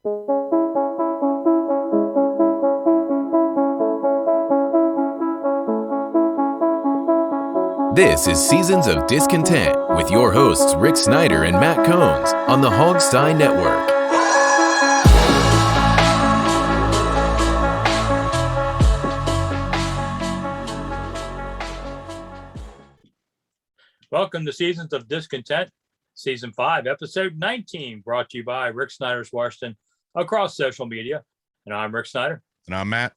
This is Seasons of Discontent with your hosts Rick Snyder and Matt Combs on the Hogstye Network. Welcome to Seasons of Discontent, Season 5, Episode 19, brought to you by Rick Snyder's Washington across social media. And I'm Rick Snyder. And I'm Matt.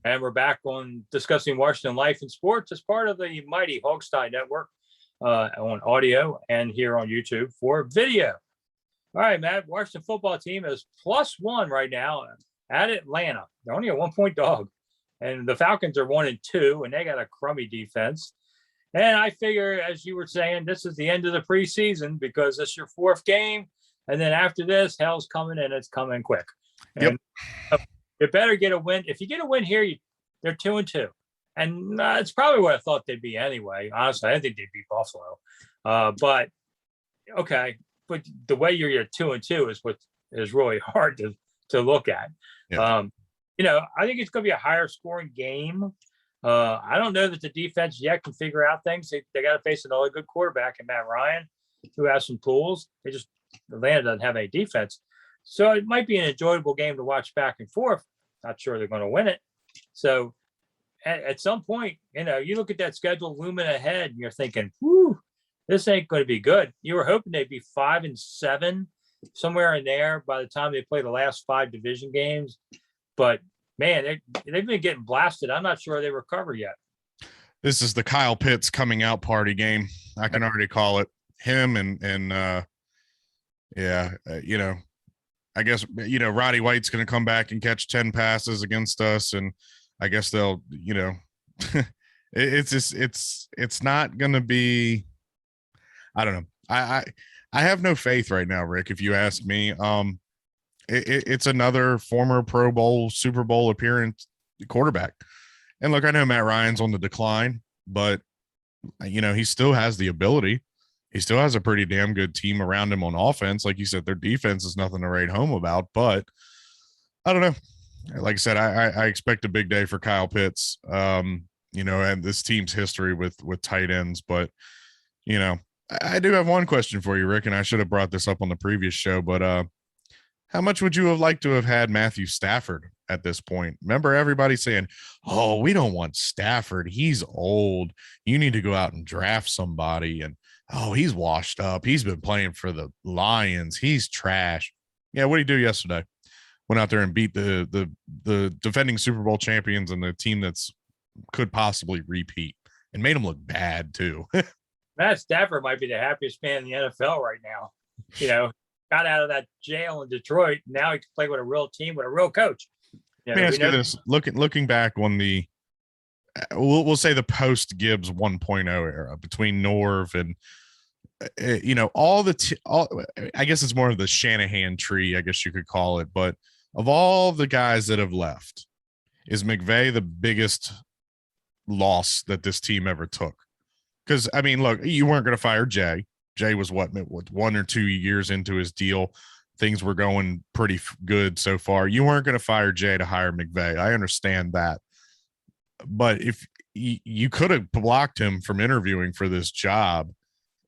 And we're back on discussing Washington life and sports as part of the mighty Hogstye Network on audio and here on YouTube for video. All right, Matt, Washington football team is +1 right now at Atlanta. They're only a 1-point dog. And the Falcons are 1-2, and they got a crummy defense. And I figure, as you were saying, this is the end of the preseason because it's your 4th game. And then after this, hell's coming, and it's coming quick. And you better get a win. If you get a win here, they're 2-2. And it's probably what I thought they'd be anyway. Honestly, I didn't think they'd beat Buffalo. But, okay. But the way you're 2-2 is what is really hard to look at. Yeah. I think it's going to be a higher scoring game. I don't know that the defense yet can figure out things. They got to face another good quarterback in Matt Ryan, who has some tools. Atlanta doesn't have any defense. So it might be an enjoyable game to watch back and forth. Not sure they're going to win it. So at some point, you look at that schedule looming ahead and you're thinking, whew, this ain't going to be good. You were hoping they'd be 5-7, somewhere in there by the time they play the last 5 division games. But man, they've been getting blasted. I'm not sure they recover yet. This is the Kyle Pitts coming out party game. I can already call it. Him I guess, Roddy White's going to come back and catch 10 passes against us. And I guess they'll, it's not going to be, I don't know. I have no faith right now, Rick, if you ask me. It's another former Pro Bowl, Super Bowl appearance quarterback. And look, I know Matt Ryan's on the decline, but, he still has the ability. He still has a pretty damn good team around him on offense. Like you said, their defense is nothing to write home about, but I don't know. Like I said, I expect a big day for Kyle Pitts, and this team's history with tight ends. But, I do have one question for you, Rick, and I should have brought this up on the previous show, but how much would you have liked to have had Matthew Stafford at this point? Remember everybody saying, oh, we don't want Stafford. He's old. You need to go out and draft somebody. And, oh, he's washed up. He's been playing for the Lions. He's trash. Yeah, what did he do yesterday? Went out there and beat the defending Super Bowl champions and the team that's could possibly repeat and made them look bad too. Matt Stafford might be the happiest man in the NFL right now. Got out of that jail in Detroit. Now he can play with a real team, with a real coach. Let me ask you this. Looking back on the, we'll say the post-Gibbs 1.0 era between Norv and, I guess it's more of the Shanahan tree, I guess you could call it. But of all the guys that have left, is McVay the biggest loss that this team ever took? Because, look, you weren't going to fire Jay. Jay was what 1 or 2 years into his deal. Things were going pretty good so far. You weren't going to fire Jay to hire McVay. I understand that. But if you could have blocked him from interviewing for this job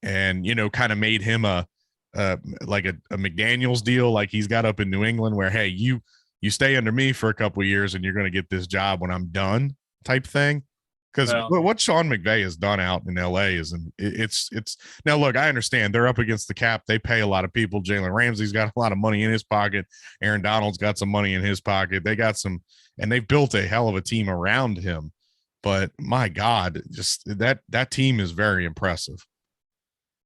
and, kind of made him a McDaniels deal like he's got up in New England where, hey, you stay under me for a couple of years and you're going to get this job when I'm done type thing. Because what Sean McVay has done out in LA it's now, look, I understand they're up against the cap. They pay a lot of people. Jalen Ramsey's got a lot of money in his pocket. Aaron Donald's got some money in his pocket. They got some, and they've built a hell of a team around him. But my God, just that team is very impressive.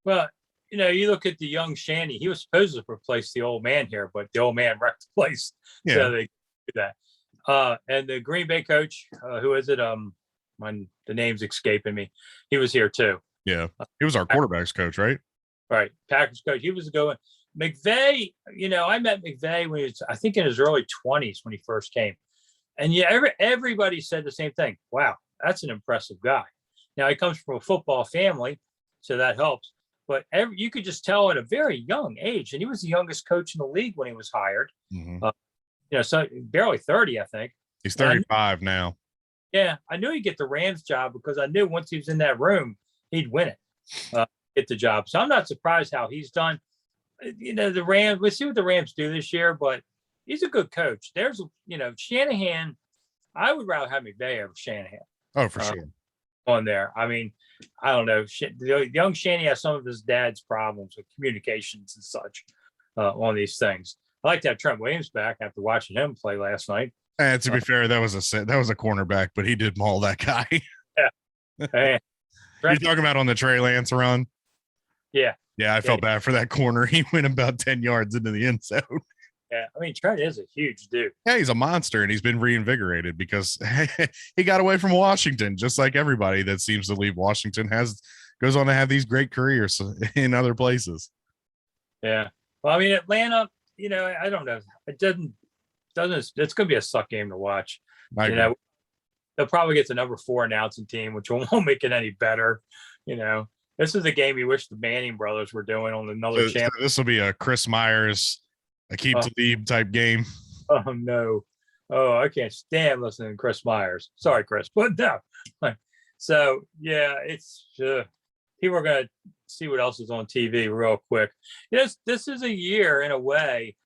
Well, you look at the young Shanny. He was supposed to replace the old man here, but the old man wrecked the place. Yeah. So they did that. And the Green Bay coach, who is it? The name's escaping me. He was here too. Yeah, he was our quarterbacks coach, right? Right, Packers coach. He was going. McVay, I met McVay when he was, I think, in his early 20s when he first came, and everybody said the same thing. Wow, that's an impressive guy. Now he comes from a football family, so that helps. but you could just tell at a very young age, and he was the youngest coach in the league when he was hired. So barely 30, I think. He's 35 now. Yeah, I knew he'd get the Rams job because I knew once he was in that room, he'd win it, get the job. So I'm not surprised how he's done. The Rams, we'll see what the Rams do this year, but he's a good coach. There's, Shanahan, I would rather have McVay over Shanahan. Oh, for sure. On there. I mean, I don't know. The young Shanny has some of his dad's problems with communications and such on these things. I like to have Trent Williams back after watching him play last night. And to be fair, that was a cornerback, but he did maul that guy. Yeah. Hey, you're talking about on the Trey Lance run? Yeah. Yeah, I felt bad for that corner. He went about 10 yards into the end zone. Yeah, I mean, Trent is a huge dude. Yeah, he's a monster, and he's been reinvigorated because he got away from Washington, just like everybody that seems to leave Washington goes on to have these great careers in other places. Yeah. Well, I mean, Atlanta, I don't know. It doesn't. It's going to be a suck game to watch. They'll probably get the number 4 announcing team, which won't make it any better. This is a game you wish the Manning brothers were doing on another channel. This will be a Chris Myers, Aqib Talib type game. Oh no! Oh, I can't stand listening to Chris Myers. Sorry, Chris, but no. So yeah, it's people are going to see what else is on TV real quick. Yes, this is a year in a way.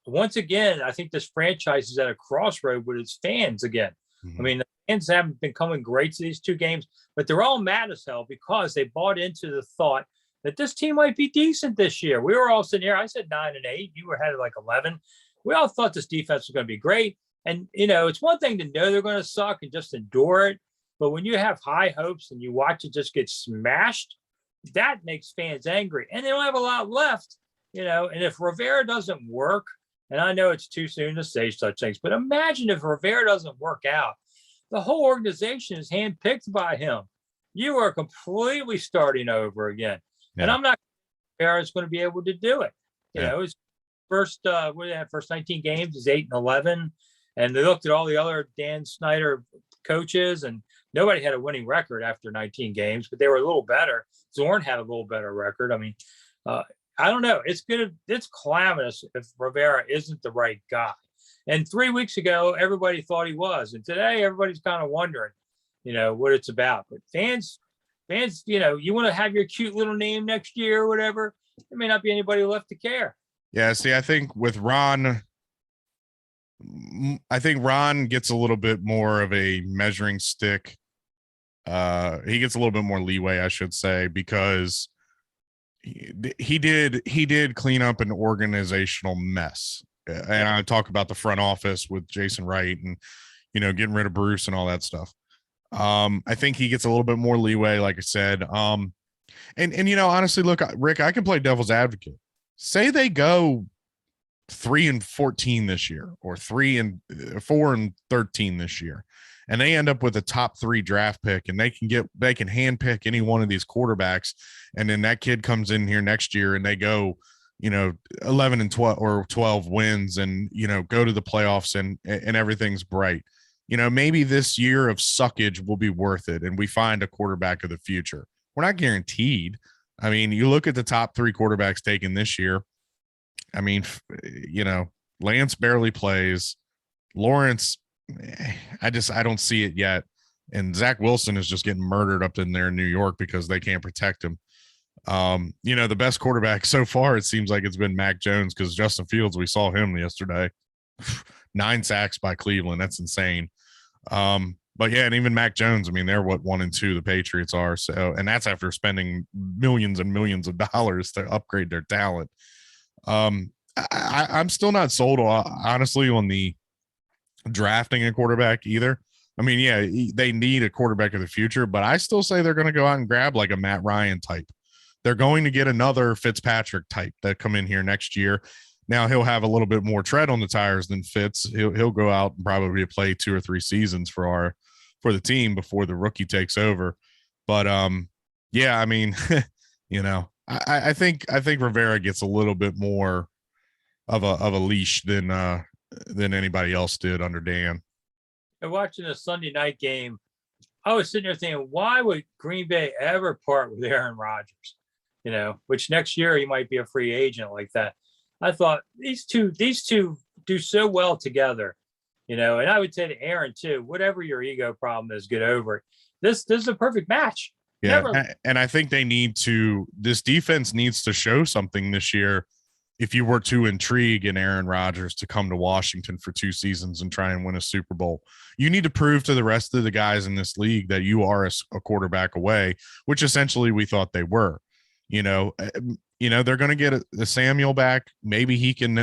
Once again, I think this franchise is at a crossroad with its fans again. I mean, the fans haven't been coming great to these 2 games, but they're all mad as hell because they bought into the thought that this team might be decent this year. We were all sitting here. I said 9-8. You were had like 11. We all thought this defense was going to be great. And, it's one thing to know they're going to suck and just endure it. But when you have high hopes and you watch it just get smashed, that makes fans angry. And they don't have a lot left, and if Rivera doesn't work, and I know it's too soon to say such things, but imagine if Rivera doesn't work out, the whole organization is handpicked by him. You are completely starting over again. Yeah. And I'm not sure Rivera's going to be able to do it. His first 19 games is 8-11. And they looked at all the other Dan Snyder coaches, and nobody had a winning record after 19 games, but they were a little better. Zorn had a little better record. I mean, I don't know. It's calamitous if Rivera isn't the right guy. And 3 weeks ago, everybody thought he was. And today, everybody's kind of wondering, what it's about. But fans, you want to have your cute little name next year or whatever. There may not be anybody left to care. Yeah, see, I think with Ron, Ron gets a little bit more of a measuring stick. He gets a little bit more leeway, I should say, because he did clean up an organizational mess. And I talk about the front office with Jason Wright and, getting rid of Bruce and all that stuff. I think he gets a little bit more leeway, like I said. And honestly, look, Rick, I can play devil's advocate. Say they go 3-14 this year, or 4-13 this year, and they end up with a top 3 draft pick, and they can handpick any one of these quarterbacks, and then that kid comes in here next year and they go 11-12 or 12 wins and go to the playoffs and everything's bright. Maybe this year of suckage will be worth it and we find a quarterback of the future. We're not guaranteed. I mean, you look at the top 3 quarterbacks taken this year. I mean, Lance barely plays. Lawrence, I don't see it yet. And Zach Wilson is just getting murdered up in there in New York because they can't protect him. The best quarterback so far, it seems like it's been Mac Jones, because Justin Fields, we saw him yesterday. 9 sacks by Cleveland. That's insane. But yeah, and even Mac Jones, I mean, they're 1-2, the Patriots are. So, and that's after spending millions and millions of dollars to upgrade their talent. I'm still not sold, honestly, on the drafting a quarterback either. I mean, yeah, they need a quarterback of the future, but I still say they're going to go out and grab like a Matt Ryan type. They're going to get another Fitzpatrick type that come in here next year. Now he'll have a little bit more tread on the tires than Fitz. He'll go out and probably play 2 or 3 seasons for the team before the rookie takes over. But yeah, I mean, I think Rivera gets a little bit more of a leash than anybody else did under Dan. And watching a Sunday night game, I was sitting there thinking, why would Green Bay ever part with Aaron Rodgers? which next year he might be a free agent like that. I thought these two do so well together, and I would say to Aaron too, whatever your ego problem is, get over it. This is a perfect match. Yeah. And I think this defense needs to show something this year. If you were to intrigue in Aaron Rodgers to come to Washington for 2 seasons and try and win a Super Bowl, you need to prove to the rest of the guys in this league that you are a quarterback away, which essentially we thought they were. They're going to get a Samuel back. Maybe he can,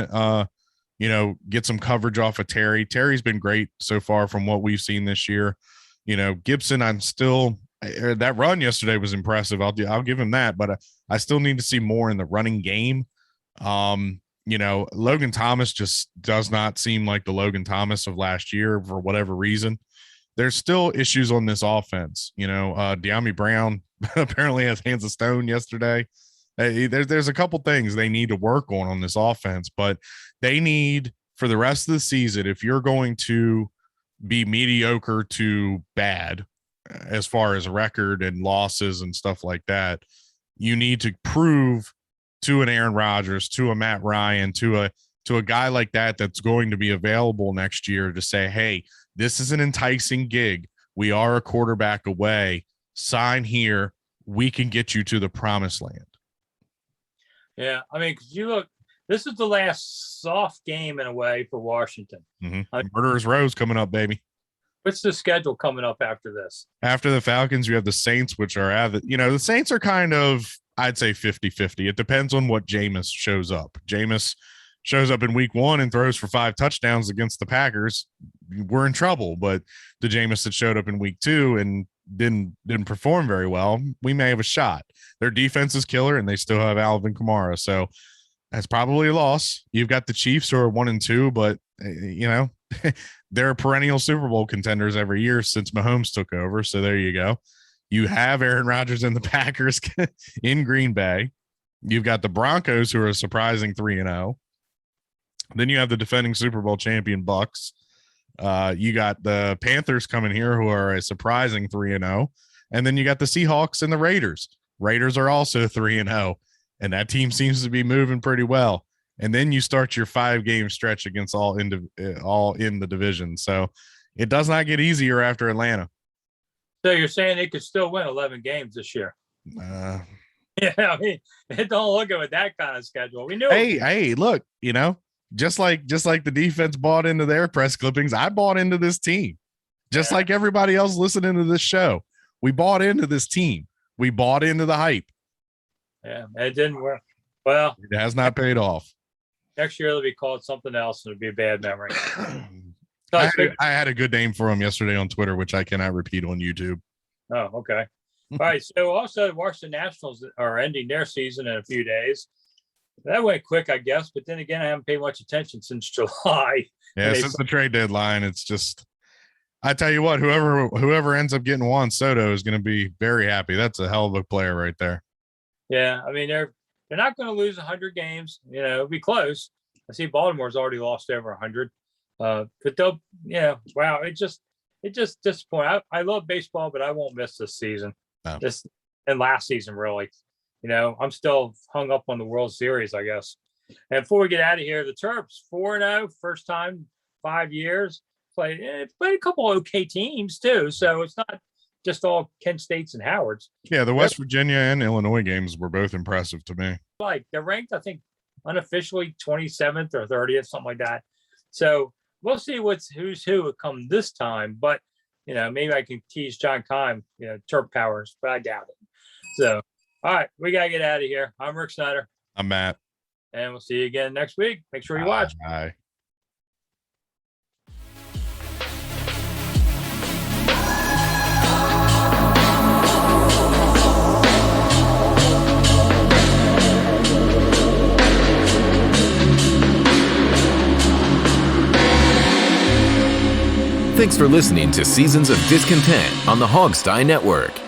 get some coverage off of Terry. Terry's been great so far from what we've seen this year. Gibson, that run yesterday was impressive. I'll give him that, but I still need to see more in the running game. Logan Thomas just does not seem like the Logan Thomas of last year for whatever reason. There's still issues on this offense. De'Ami Brown apparently has hands of stone yesterday. There's a couple things they need to work on this offense, but they need for the rest of the season, if you're going to be mediocre to bad as far as record and losses and stuff like that, you need to prove to an Aaron Rodgers, to a Matt Ryan, to a guy like that that's going to be available next year to say, hey, this is an enticing gig. We are a quarterback away. Sign here. We can get you to the promised land. Yeah, I mean, because you look, this is the last soft game in a way for Washington. Mm-hmm. Murderers Row's coming up, baby. What's the schedule coming up after this? After the Falcons, you have the Saints, which are the Saints are kind of, I'd say 50-50. It depends on what Jameis shows up. Jameis shows up in week 1 and throws for 5 touchdowns against the Packers. We're in trouble. But the Jameis that showed up in week 2 and didn't perform very well, we may have a shot. Their defense is killer, and they still have Alvin Kamara. So that's probably a loss. You've got the Chiefs who are 1-2, but they're perennial Super Bowl contenders every year since Mahomes took over. So there you go. You have Aaron Rodgers and the Packers in Green Bay. You've got the Broncos who are a surprising 3-0. Then you have the defending Super Bowl champion Bucks. You got the Panthers coming here who are a surprising 3-0. And then you got the Seahawks and the Raiders. Raiders are also 3-0. And that team seems to be moving pretty well. And then you start your 5-game stretch against all in the division. So it does not get easier after Atlanta. So you're saying they could still win 11 games this year? Yeah, I mean, don't look at with that kind of schedule. We knew. Hey, look, just like the defense bought into their press clippings, I bought into this team. Just like everybody else listening to this show, we bought into this team. We bought into the hype. Yeah, it didn't work. Well, it has not paid off. Next year it'll be called something else, and it'll be a bad memory. I had a good name for him yesterday on Twitter, which I cannot repeat on YouTube. Oh, okay. All right. So also, the Washington Nationals are ending their season in a few days. That went quick, I guess. But then again, I haven't paid much attention since July. Yeah, since the trade deadline, it's just. I tell you what, whoever ends up getting Juan Soto is going to be very happy. That's a hell of a player right there. Yeah, I mean they're not going to lose 100 games. It'll be close. I see Baltimore's already lost over 100. But they'll, wow, it just disappointing. I love baseball, but I won't miss this season. No. And last season, really. I'm still hung up on the World Series, I guess. And before we get out of here, the Terps 4-0, first time 5 years. Played a couple of okay teams too, so it's not just all Kent States and Howards. Yeah, the West Virginia and Illinois games were both impressive to me. Like they're ranked, I think, unofficially 27th or 30th, something like that. So we'll see who's who come this time. But maybe I can tease John Keim, Terp powers, but I doubt it. So, all right, we gotta get out of here. I'm Rick Snyder. I'm Matt, and we'll see you again next week. Make sure you watch. Bye. Thanks for listening to Seasons of Discontent on the Hogstye Network.